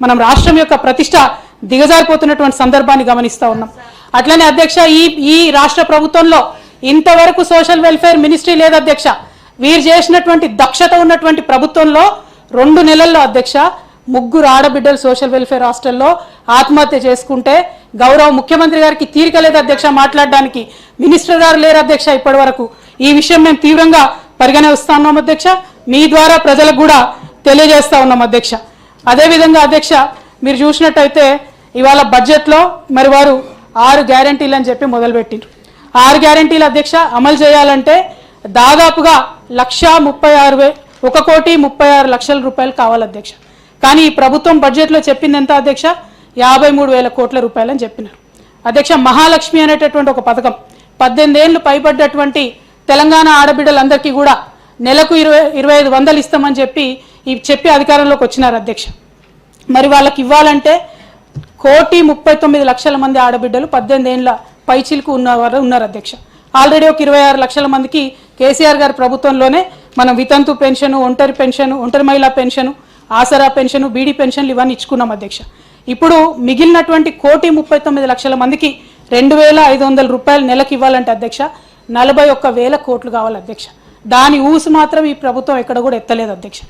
మనం రాష్ట్రం యొక్క ప్రతిష్ట దిగజారిపోతున్నటువంటి సందర్భాన్ని గమనిస్తా ఉన్నాం. అట్లనే అధ్యక్ష ఈ రాష్ట్ర ప్రభుత్వంలో ఇంతవరకు సోషల్ వెల్ఫేర్ మినిస్ట్రీ లేదు అధ్యక్ష. వీరు చేసినటువంటి దక్షత ఉన్నటువంటి ప్రభుత్వంలో 2 నెలల్లో అధ్యక్ష 3 ఆడబిడ్డలు సోషల్ వెల్ఫేర్ హాస్టల్లో ఆత్మహత్య చేసుకుంటే గౌరవ ముఖ్యమంత్రి గారికి తీరిక లేదు అధ్యక్ష మాట్లాడడానికి. మినిస్టర్ గారు లేరు అధ్యక్ష ఇప్పటి వరకు. ఈ విషయం మేము తీవ్రంగా పరిగణిస్తా ఉన్నాం అధ్యక్ష. మీ ద్వారా ప్రజలకు కూడా తెలియజేస్తా ఉన్నాం అధ్యక్ష. అదేవిధంగా అధ్యక్ష మీరు చూసినట్టయితే ఇవాళ బడ్జెట్లో మరి వారు 6 గ్యారంటీలు అని చెప్పి మొదలుపెట్టిండ్రు. 6 గ్యారంటీలు అధ్యక్ష అమలు చేయాలంటే దాదాపుగా 1,36,1,36,00,000 రూపాయలు కావాలి అధ్యక్ష. కానీ ఈ ప్రభుత్వం బడ్జెట్లో చెప్పింది ఎంత అధ్యక్ష? 53,000 కోట్ల రూపాయలు అని చెప్పినారు అధ్యక్ష. మహాలక్ష్మి అనేటటువంటి ఒక పథకం 18 ఏళ్ళు పైబడ్డటువంటి తెలంగాణ ఆడబిడ్డలందరికీ కూడా నెలకు 2,500 ఇస్తామని చెప్పి అధికారంలోకి వచ్చినారు అధ్యక్ష. మరి వాళ్ళకి ఇవ్వాలంటే 1,39,00,000 మంది ఆడబిడ్డలు 18 ఏళ్ళ పైచిలకు ఉన్నవారు ఉన్నారు అధ్యక్ష. ఆల్రెడీ ఒక 26 లక్షల మందికి కేసీఆర్ గారి ప్రభుత్వంలోనే మనం వితంతు పెన్షన్, ఒంటరి పెన్షన్, ఒంటరి మహిళా పెన్షన్, ఆసరా పెన్షన్, బీడీ పెన్షన్లు ఇవన్నీ ఇచ్చుకున్నాం అధ్యక్ష. ఇప్పుడు మిగిలినటువంటి 1,39,00,000 మందికి 2,500 రూపాయలు నెలకు ఇవ్వాలంటే అధ్యక్ష 41,000 కోట్లు కావాలి అధ్యక్ష. దాని ఊసు మాత్రం ఈ ప్రభుత్వం ఎక్కడ కూడా ఎత్తలేదు అధ్యక్ష.